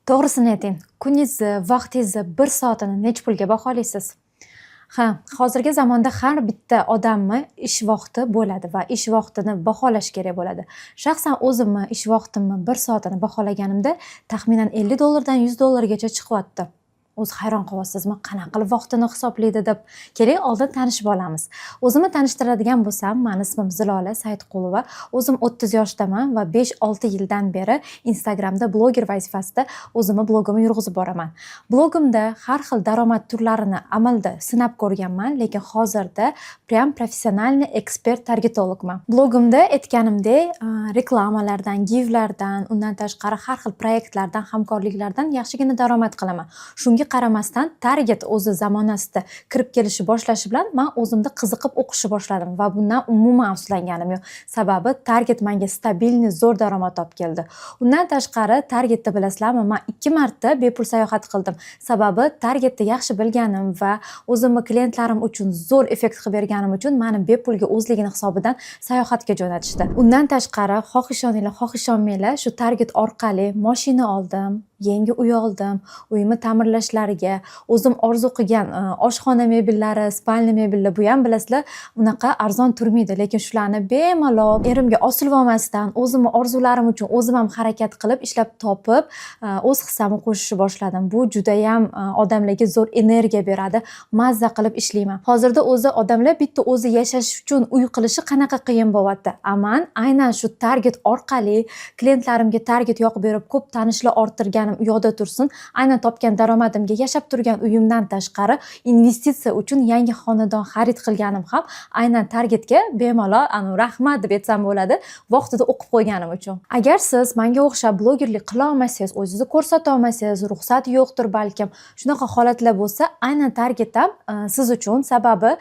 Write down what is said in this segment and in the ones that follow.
To'g'risini ayting, kuningizni, vaqtingizni 1 soatini necha pulga baholaysiz? Ha, hozirgi zamonda har bitta odamni ish vaqti bo'ladi va ish vaqtini baholash kerak bo'ladi. Shaxsan o'zimni ish vaqtimni 1 soatini baholaganimda taxminan $50 dan $100 gacha chiqyapti. O'zi hayron qolasizmi, qanaqa qilib vaqtini hisoblaydi deb. Keling, oldin tanishib olamiz. O'zimni tanishtiradigan bo'lsam, meni ismim Zilola Saidqulova. O'zim 30 yoshdaman va 5-6 yildan beri Instagramda bloger vazifasida o'zimni blogimni yurg'izib boraman. Blogimda har xil daromad turlarini amalda sinab ko'rganman, lekin hozirda prям professionalniy ekspert targetologman. Blogimda aytganimdek, reklamalardan, givlardan, undan tashqari har xil proyektlardan, hamkorliklardan yaxshigina daromad qilaman. Shunga qaramasdan target o'zi zamonasida kirib kelishi boshlashi bilan men o'zimda qiziqib o'qishni boshladim va bundan umuman afsuslanganim yo'q. Sababi target menga stabilniy zo'r daromad olib keldi. Undan tashqari targetda bilasizlarmi, men 2 marta bepul sayohat qildim. Sababi targetni yaxshi bilganim va o'zimni klientlarim uchun zo'r effekt qilib berganim uchun meni bepulga o'zligini hisobidan sayohatga jo'natishdi. Undan tashqari, xoh ishoninglar, xoh ishonmanglar, shu target orqali mashina oldim, yangi uy oldim, uyimni ta'mirlashlariga, o'zim orzu qilgan oshxona mebellari, spalni mebellar, bu ham bilasizlar, unaqa arzon turmaydi, lekin shularni bemalol erimga osilib olmasdan, o'zimni orzularim uchun o'zim ham harakat qilib, ishlab topib, o'z hissamni qo'shishni boshladim. Bu juda ham odamlarga zo'r energiya beradi. Mazza qilib ishlayman. Hozirda o'zi odamlar bitta o'zi yashash uchun uy qilishi qanaqa qiyin bo'lyapti. Aman aynan shu target orqali klientlarimga target yoqib berib, ko'p tanishlar orttirgan yo'lda tursin. Aynan topgan daromadimga yashab turgan uyimdan tashqari investitsiya uchun yangi xonadon xarid qilganim ham aynan targetga bemalol rahmat deb aytsam bo'ladi, vaqtida o'qib qo'yganim uchun. Agar siz menga o'xshab blogerlik qila olmasangiz, o'zingizni ko'rsata olmasangiz, ruxsat yo'qdir balkim, shunaqa holatlar bo'lsa, aynan target ham siz uchun. Sababi,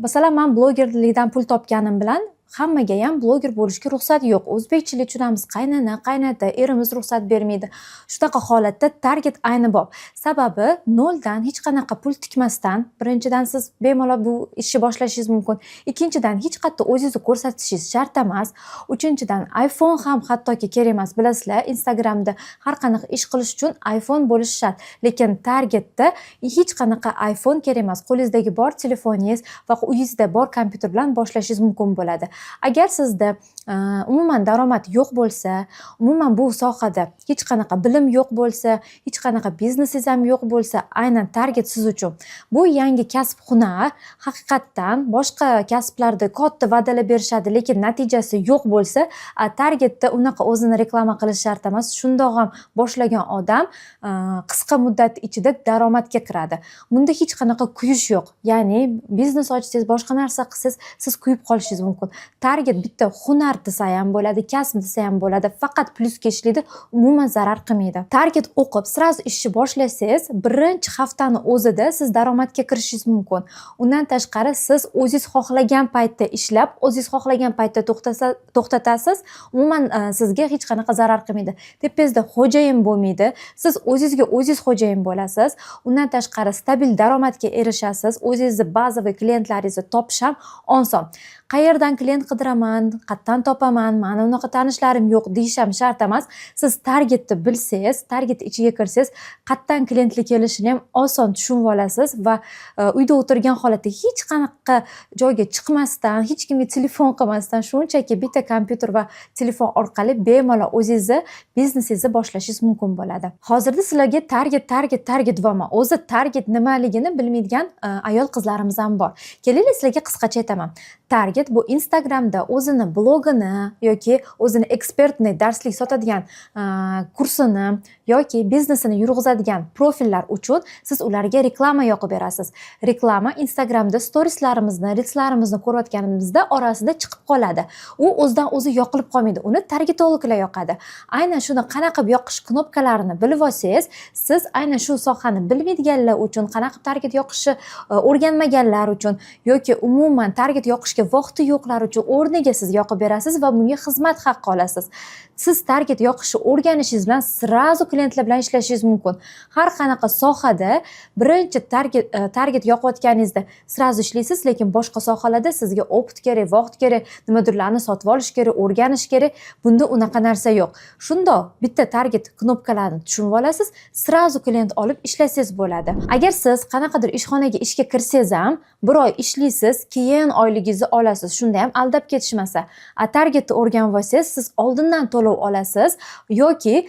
masalan, men blogerlikdan pul topganim bilan hammaga ham bloger bo'lishga ruxsat yo'q. O'zbekchilik tushunamiz, qaynana, qaynota, erimiz ruxsat bermaydi. Shunaqa holatda target ayni bor. Sababi, noldan hech qanaqa pul tikmasdan, birinchidan siz bemalol bu ishni boshlashingiz mumkin. Ikkinchidan, hech qayerda o'zingizni ko'rsatishingiz shart emas. Uchinchidan, iPhone ham hattoki kerak emas. Bilasizlar, Instagramda har qanaqa ish qilish uchun iPhone bo'lishi shart. Lekin targetda hech qanaqa iPhone kerak emas. Qo'lingizdagi bor telefoningiz va uyingizda bor kompyuter bilan boshlashingiz mumkin bo'ladi. Agar sizda umuman daromad yo'q bo'lsa, umuman bu sohada hech qanaqa bilim yo'q bo'lsa, hech qanaqa biznesingiz ham yo'q bo'lsa, aynan target siz uchun. Bu yangi kasb hunar, haqiqatdan boshqa kasblarda katta va'dalar berishadi, lekin natijasi yo'q bo'lsa, targetda unaqa o'zini reklama qilish shart emas. Shundoq ham boshlagan odam qisqa muddat ichida daromadga kiradi. Bunda hech qanaqa kuyish yo'q. Ya'ni biznes ochsangiz, boshqa narsa qilsangiz, siz kuyib qolishingiz mumkin. Target bitta hunar desa ham bo'ladi, kasb desa ham bo'ladi, faqat plyusga ishlaydi, umuman zarar qilmaydi. Target o'qib, sразу ishni boshlasangiz, birinchi haftani o'zida siz daromadga kirishingiz mumkin. Undan tashqari, siz o'zingiz xohlagan paytda ishlab, o'zingiz xohlagan paytda to'xtatasiz, umuman sizga hech qanaqa zarar qilmaydi. Tepangizda xo'jayin bo'lmaydi, siz o'zingizga o'zingiz xo'jayin bo'lasiz. Undan tashqari, stabil daromadga erishasiz, o'zingizni bazaviy klientlaringizni topish ham oson. Qayerdan klient qidiraman, qayerdan topaman, meni unaqa tanishlarim yo'q deyish ham shart emas. Siz targetni bilsangiz, target ichiga kirsangiz, qayerdan klientlar kelishini ham oson tushunib olasiz va uyda o'tirgan holatda hech qanaqa joyga chiqmasdan, hech kimga telefon qilmasdan, shunchaki bitta kompyuter va telefon orqali bemalol o'zingizni biznesingizni boshlashingiz mumkin bo'ladi. Hozirda sizlarga target deyman. O'zi target nimaligini bilmaydigan ayol qizlarimiz ham bor. Kelinglar, sizlarga qisqacha aytaman. Target bu Instagramda o'zini blogini yoki o'zini ekspertni darslik sotadigan kursini yoki biznesini yurg'izadigan profillar uchun siz ularga reklama yoqib berasiz. Reklama Instagramda storieslarimizni, reelslarimizni ko'rayotganimizda orasida chiqib qoladi. U o'zidan o'zi yoqilib qolmaydi. Uni targetologlar yoqadi. Aynan shuni qanaqa yoqish knopkalarini bilib olsangiz, siz aynan shu sohani bilmaydiganlar uchun, qanaqa target yoqishni o'rganmaganlar uchun yoki umuman target yoqishga vaqti yo'qlar uchun o'rniga siz yoqib berasiz. olasiz va bunga xizmat haqqi olasiz. Siz target yoqishni o'rganishingiz bilan srazu klientlar bilan ishlashingiz mumkin. Har qanaqa sohada birinchi target yoqayotganingizda srazu ishlaysiz, lekin boshqa sohalarda sizga opit kerak, vaqt kerak, nimadirlarni sotib olish kerak, o'rganish kerak. Bunda unaqa narsa yo'q. Shundoq bitta target knopkalarini tushunib olasiz, srazu klient olib ishlasangiz bo'ladi. Agar siz qanaqadir ishxonaga ishga kirsangiz ham, bir oy ishlaysiz, keyin oyligingizni olasiz. Shunda ham aldab ketishmasa. Targetni o'rganib olsangiz, siz oldindan to'lov olasiz yoki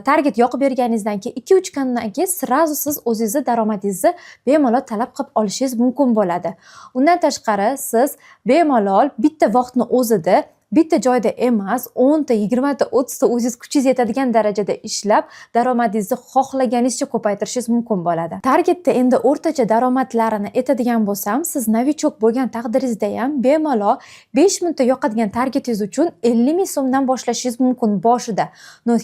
target yoqib berganingizdan keyin 2-3 kundan keyin srazu siz o'zingizni daromadingizni bemalol talab qilib olishingiz mumkin bo'ladi. Undan tashqari siz bemalol bitta vaqtni o'zida bitta joyda emas, 10 ta, 20 ta, 30 ta o'zingiz kuchingiz yetadigan darajada ishlab, daromadingizni xohlaganingizcha ko'paytirishingiz mumkin bo'ladi. Targetda endi o'rtacha daromadlarini aytadigan bo'lsam, siz novichok bo'lgan taqdiringizda ham bemalol 5 minutda yoqadigan targetingiz uchun 50 ming so'mdan boshlashingiz mumkin boshida.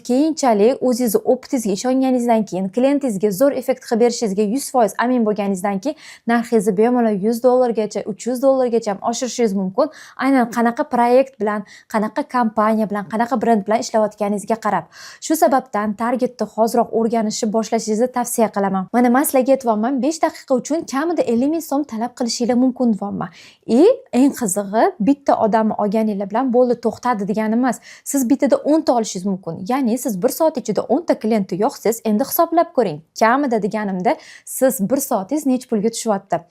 Keyinchalik o'zingizni opitingizga ishonganingizdan keyin, klientingizga zo'r effekt qilib berishingizga 100% amin bo'lganingizdan keyin narxingizni bemalol $100 gacha, $300 gacha ham oshirishingiz mumkin. Aynan qanaqa proyekt bilan, qanaqa kompaniya bilan, qanaqa brend bilan ishlayotganingizga qarab. Shu sababdan targetni hoziroq o'rganishni boshlashingizni tavsiya qilaman. Mana men sizlarga aytibman, 5 daqiqa uchun kamida 50 ming so'm talab qilishingiz mumkin deyapman. Eng qizig'i, bitta odamni olganinglar bilan bo'ldi, to'xtadi degani emas. Siz bittada 10 ta olishingiz mumkin. Ya'ni siz 1 soat ichida 10 ta klientni yoqsiz, endi hisoblab ko'ring. Kamida deganimda siz 1 soatingiz nech pulga tushyapti.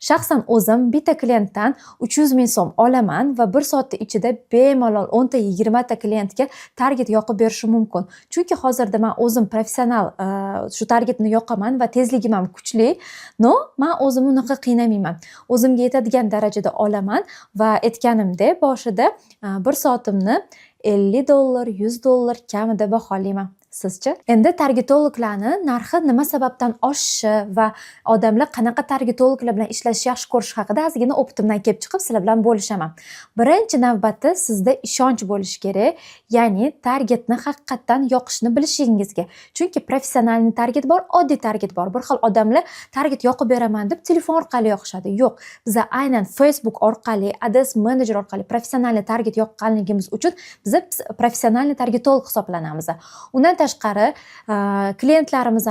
Shaxsan o'zim bitta klientdan 300 ming so'm olaman va 1 soatda ichida bemalol 10 ta 20 ta klientga target yoqib berishim mumkin. Chunki hozirda men o'zim professional shu targetni yoqaman va tezligim ham kuchli. Men o'zimni unaqa qiynamayman. O'zimga yetadigan darajada olaman va aytganimdek boshida 1 soatimni $50, $100 kamida baholayman. Sizchi? Endi targetologlarni narxi nima sababdan oshishi va odamlar qanaqa targetologlar bilan ishlashni yaxshi ko'rish haqida ozgina opitimdan kelib chiqib sizlar bilan bo'lishaman. Birinchi navbatda sizda ishonch bo'lishi kerak, ya'ni targetni haqiqatdan yoqishni bilishingizga. Chunki professional target bor, oddiy target bor. Bir xil odamlar target yoqib beraman deb telefon orqali yoqishadi. Yo'q, biz aynan Facebook orqali, Ads Manager orqali professional target yoqqanligimiz uchun biz professional targetolog hisoblanamiz. Undan tashqari klientlarimiz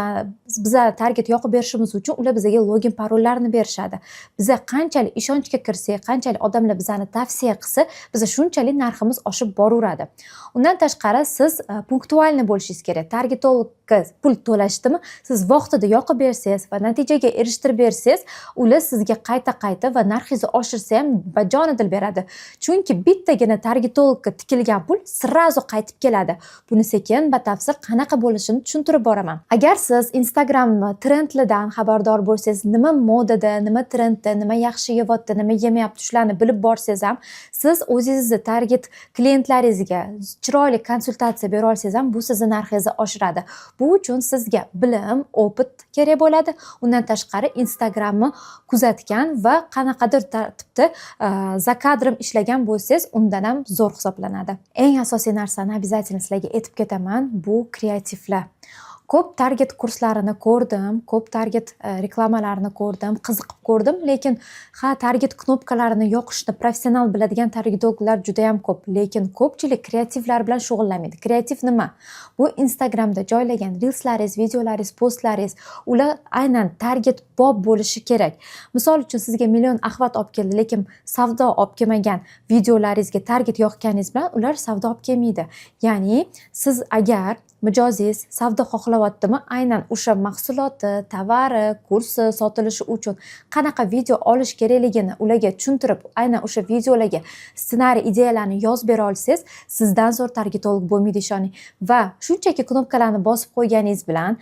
biza target yoqib berishimiz uchun ular bizga login parollarni berishadi. Biza qanchalik ishonchga kirsak, qanchalik odamlar bizani tavsiya qilsa, biza shunchalik narximiz oshib boraveradi. Undan tashqari siz punktualni bo'lishingiz kerak. Targetologga pul to'lashdimi, siz vaqtida yoqib bersangiz va natijaga erishtirib bersangiz, ular sizga qayta va narxingizni oshirsa ham bajonidil beradi. Chunki bittagina targetologga tikilgan pul srazu qaytib keladi. Buni sekin batafsil qanaqa bo'lishini tushuntirib boraman. Agar siz Instagram trendlardan xabardor bo'lsangiz, nima modada, nima trendda, nima yaxshi yeyapti, nima yemayapti, shularni bilib borsangiz ham, siz o'zingizni target klientlaringizga chiroyli konsultatsiya bera olsangiz ham, bu sizning narxingizni oshiradi. Bu uchun sizga bilim, opit kerak bo'ladi. Undan tashqari Instagramni kuzatgan va qanaqadir tartibda zakadrim ishlagan bo'lsangiz, undan ham zo'r hisoblanadi. Eng asosiy narsani обязательно sizlarga aytib ketaman, bu kreativlar. Ko'p target kurslarini ko'rdim, ko'p target reklamalarini ko'rdim, qiziqib ko'rdim, lekin target knopkalarini yoqishni professional biladigan targetologlar juda ham ko'p, lekin ko'pchilik kreativlar bilan shug'ullanmaydi. Kreativ nima? Bu Instagramda joylagan reelslaringiz, videolaringiz, postlaringiz, ular aynan target bob bo'lishi kerak. Misol uchun sizga million axvat olib keldi, lekin savdo olib kelmagan videolaringizga target yoqqaningiz bilan ular savdo olib kelmaydi. Ya'ni siz agar mijozingiz savdo xohlayaptimi, aynan o'sha mahsuloti, tovari, kursi sotilishi uchun qanaqa video olish kerakligini ularga tushuntirib, aynan o'sha videolarga ssenariy ideyalarni yozib bera olsangiz, sizdan zo'r targetolog bo'lmaydi, ishoning. Va shunchaki knopkalarni bosib qo'yganingiz bilan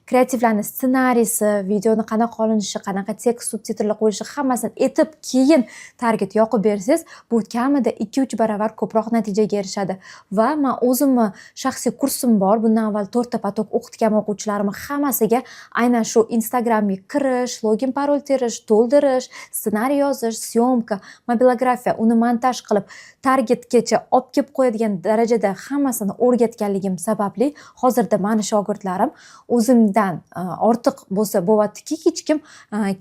kreativlarni ssenariysi, videoni qanaqa olinishi, qanaqa tekst subtitrlar qo'yilishi hammasini aytib, keyin target yoqib bersangiz, bu kamida 2-3 barobar ko'proq natijaga erishadi. Va men o'zimni shaxsiy kursim bor. Bundan avval 4 ta potok o'qitgan o'quvchilarim hammasiga aynan shu Instagramga kirish, login parol terish, to'ldirish, ssenariy yozish, syomka, mobilografiya, uni montaj qilib targetgacha olib kelib qo'yadigan darajada hammasini o'rgatganligim sababli hozirda meni shogirdlarim o'zim mingdan ortiq bo'lsa bo'lyaptiki, hech kim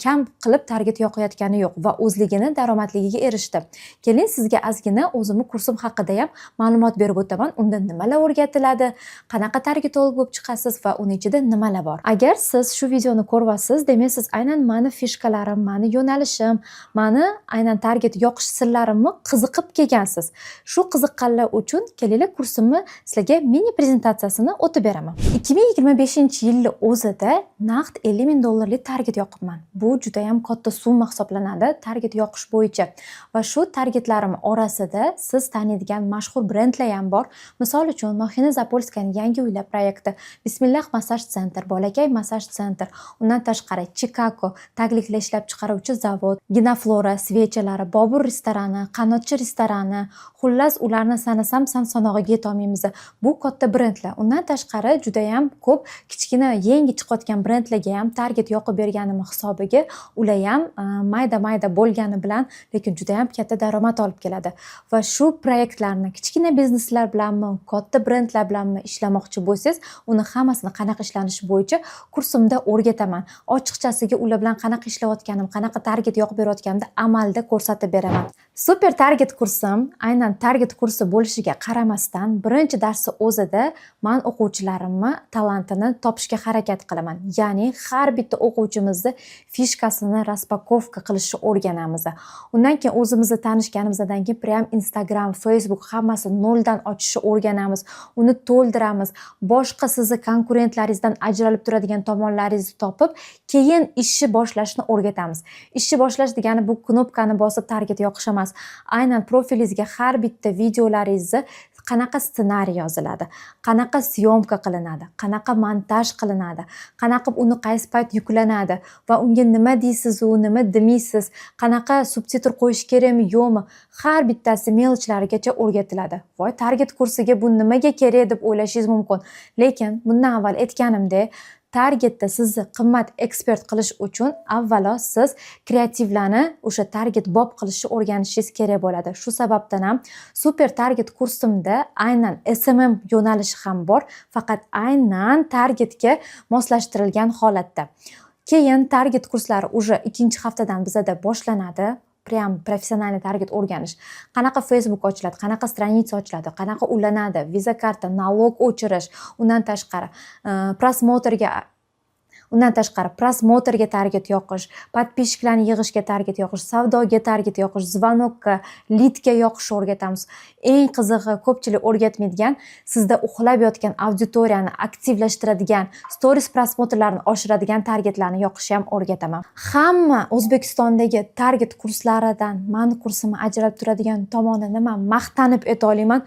kam qilib target yoqayotgani yo'q va o'zligini daromadligiga erishdi. Keling, sizga ozgina o'zimni kursim haqida ham ma'lumot berib o'taman. Unda nimalar o'rgatiladi, qanaqa targetolog bo'lib chiqasiz va uning ichida nimalar bor. Agar siz shu videoni ko'ryapsiz, demak siz aynan meni fishkalarim, meni yo'nalishim, meni aynan target yoqish sirlarimni qiziqib kelgansiz. Shu qiziqqanlar uchun kelinglar kursimni sizlarga mini prezentatsiyasini o'tib beraman. 2025-yilni o'zida naqd $50,000 target yoqibman. Bu juda ham katta summa hisoblanadi target yoqish bo'yicha. Va shu targetlarim orasida siz taniydigan mashhur brendlar ham bor. Misol uchun, Mohina Zapolskaning yangi uylar proyekti, Bismillah massaj center, Bolakay massaj center, undan tashqari Chicago tagliklar ishlab chiqaruvchi zavod, Ginaflora svechalari, Bobur restorani, Qanotchi restorani, xullas ularni sanasam sanog'iga yetolmaymiz. Bu katta brendlar. Undan tashqari juda ham ko'p kichkina yangi chiqayotgan brendlarga ham target yoqib berganim hisobiga ular ham mayda bo'lgani bilan lekin juda ham katta daromad olib keladi. Va shu proyektlarni kichkina bizneslar bilanmi, katta brendlar bilanmi ishlamoqchi bo'lsangiz, uni hammasini qanaqa ishlanishi bo'yicha kursimda o'rgataman. Ochiqchasiga ular bilan qanaqa ishlayotganim, qanaqa target yoqib berayotganimni amalda ko'rsatib beraman. Super target kursim aynan target kursi bo'lishiga qaramasdan birinchi darsi o'zida men o'quvchilarimni talantini topishga harakat qilaman. Ya'ni har bitta o'quvchimizni fishkasini raspakovka qilishni o'rganamiz. Undan keyin o'zimizni tanishganimizdan keyin prям Instagram, Facebook hammasini noldan ochishni o'rganamiz. Uni to'ldiramiz. Boshqa sizni konkurentlaringizdan ajralib turadigan tomonlaringizni topib, keyin ishni boshlashni o'rgatamiz. Ishni boshlash degani bu knopkani bosib target yoqish emas. Aynan profilingizga har bitta videolaringizni qanaqa ssenariy yoziladi, qanaqa syomka qilinadi, qanaqa montaj qilinadi, qanaqa uni qaysi payt yuklanadi va unga nima deysiz, u nima demaysiz, qanaqa subtitr qo'yish kerakmi, yo'qmi, har bittasi melchlarigacha o'rgatiladi. Voy, target kursiga bu nimaga kerak deb o'ylashingiz mumkin. Lekin bundan avval aytganimdek, targetda sizni qimmat ekspert qilish uchun avvalo siz kreativlarni o'sha target bob qilishni o'rganishingiz kerak bo'ladi. Shu sababdan ham super target kursimda aynan SMM yo'nalishi ham bor, faqat aynan targetga moslashtirilgan holatda. Keyin target kurslari уже 2-haftadan bizada boshlanadi. Prям professional target o'rganish. Qanaqa Facebook ochiladi, qanaqa stranitsa ochiladi, qanaqa ulanadi, viza karta, nalog o'chirish, undan tashqari prosmotrga target yoqish, podpishchilarni yig'ishga target yoqish, savdoga target yoqish, zvonokka, lidga yoqishni o'rgatamiz. Eng qizig'i, ko'pchilik o'rgatmaydigan, sizda uxlab yotgan auditoriyani aktivlashtiradigan, stories prosmotrlarini oshiradigan targetlarni yoqishni ham o'rgataman. Hamma O'zbekistondagi target kurslaridan meni kursimni ajralib turadigan tomoni nima? Maqtanib ayta olaman.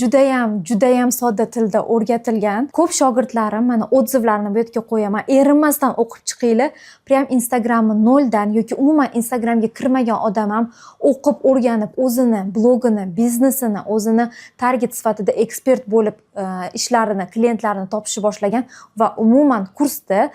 Juda ham sodda tilda o'rgatilgan. Ko'p shogirdlarim mana odzivlarni bu yerga qo'yaman. Erinmasdan o'qib chiqinglar. Prям Instagramni noldan yoki umuman Instagramga kirmagan odam ham o'qib, o'rganib, o'zini blogini, biznesini, o'zini target sifatida ekspert bo'lib ishlarini, klientlarini topishni boshlagan va umuman kursda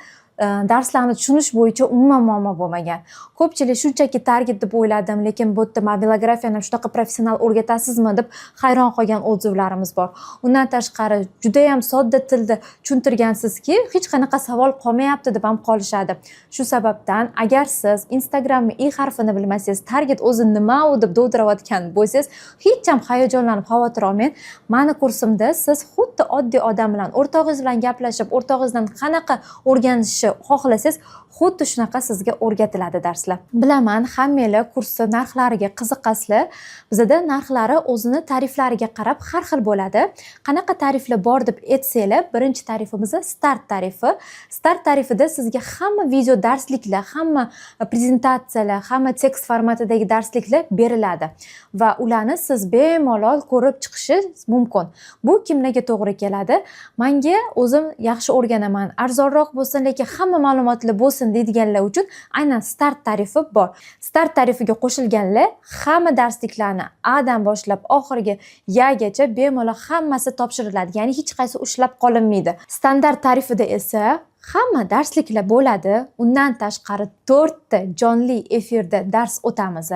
darslarni tushunish bo'yicha umuman muammo bo'lmagan. Ko'pchilik shunchaki target deb o'yladim, lekin bu yerda mobilografiyani shunaqa professional o'rgatasizmi deb hayron qolgan odzivlarimiz bor. Undan tashqari juda ham sodda tilda tushuntirgansizki, hech qanaqa savol qolmayapti deb ham qolishadi. Shu sababdan agar siz Instagramning i harfini bilmasangiz, target o'zi nima u deb dovdirayotgan bo'lsangiz, hech ham hayajonlanib xavotir olmang. Meni kursimda siz xuddi oddiy odam bilan, o'rtog'ingiz bilan gaplashib, o'rtog'ingizdan qanaqa o'rganishni xohlasangiz, xuddi shunaqa sizga o'rgatiladi darslar. Bilaman, hammanglar kursni narxlariga qiziqasizlar. Bizda narxlari o'zini tariflariga qarab har xil bo'ladi. Qanaqa tariflar bor deb aytsanglar, birinchi tarifimiz start tarifi. Start tarifida sizga hamma video darsliklar, hamma prezentatsiyalar, hamma tekst formatidagi darsliklar beriladi va ularni siz bemalol ko'rib chiqishingiz mumkin. Bu kimlarga to'g'ri keladi? Menga o'zim yaxshi o'rganaman, arzonroq bo'lsin, lekin hamma ma'lumotlar bo'lsin deydiganlar uchun aynan start tarifi bor. Start tarifiga qo'shilganlar hamma darsliklarni A'dan boshlab oxirgi Yagacha bemalol hammasi topshiriladi. Ya'ni hech qaysi ushlab qolinmaydi. Standart tarifida esa Hamma darsliklar bo'ladi. Undan tashqari 4 ta jonli efirda dars o'tamiz.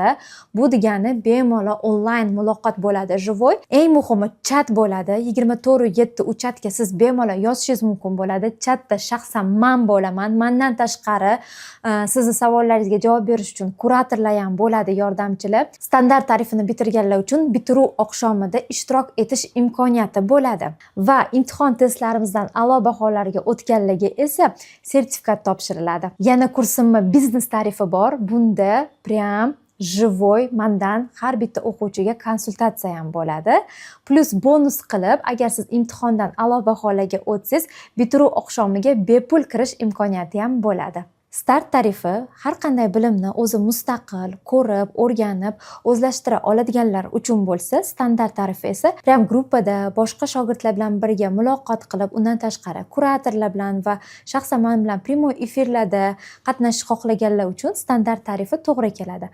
Bu degani bemalol onlayn muloqot bo'ladi, живой. Eng muhimi chat bo'ladi. 24/7 u chatga siz bemalol yozishingiz mumkin bo'ladi. Chatda shaxsan men bo'laman. Mendan tashqari sizning savollaringizga javob berish uchun kuratorlar ham bo'ladi, yordamchilar. Standart tarifini bitirganlar uchun bitiruv oqshomida ishtirok etish imkoniyati bo'ladi va imtihon testlarimizdan a'lo baholarga o'tganlarga esa sertifikat topshiriladi. Yana kursimni biznes tarifi bor. Bunda prям живой mendan har bitta o'quvchiga konsultatsiya ham bo'ladi. Plus bonus qilib, agar siz imtihondan a'lo baholarga o'tsangiz, bitiruv oqshomiga bepul kirish imkoniyati ham bo'ladi. Start tarifi har qanday bilimni o'zi mustaqil, ko'rib, o'rganib, o'zlashtira oladiganlar uchun bo'lsa, standart tarifi esa prям gruppada boshqa shogirdlar bilan birga muloqot qilib, undan tashqari kuratorlar bilan va shaxsan men bilan prямой efirlarda qatnashish xohlaganlar uchun standart tarifi to'g'ri keladi.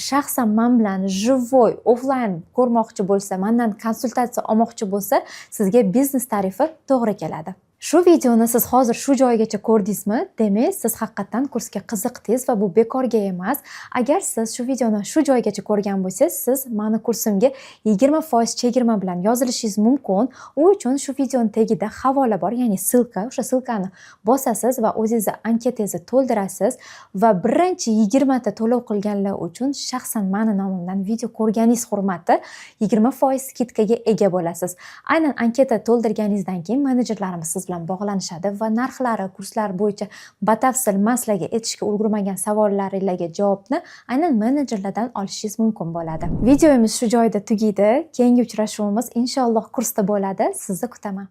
Shaxsan men bilan живой, offline ko'rmoqchi bo'lsa, mendan konsultatsiya olmoqchi bo'lsa, sizga biznes tarifi to'g'ri keladi. Shu videoni siz hozir shu joyigacha ko'rdingizmi? Demak, siz haqiqatan kursga qiziqdingiz va bu bekorga emas. Agar siz shu videoni shu joyigacha ko'rgan bo'lsangiz, siz meni kursimga 20% chegirma bilan yozilishingiz mumkin. U uchun shu videoning tagida havola bor, ya'ni silka. O'sha silkani bosasiz va o'zingizni anketangizni to'ldirasiz va birinchi 20 ta to'lov qilganlar uchun shaxsan meni nomimdan video ko'rganingiz hurmati 20% skidkaga ega bo'lasiz. Aynan anketa to'ldirganingizdan keyin menejerlarimiz siz bilan bog'lanishadi va narxlari, kurslar bo'yicha batafsil sizlarga aytishga ulgurmagan savollaringizga javobni aynan menejerlardan olishingiz mumkin bo'ladi. Videomiz shu joyda tugaydi. Keyingi uchrashuvimiz inshaalloh kursda bo'ladi. Sizni kutaman.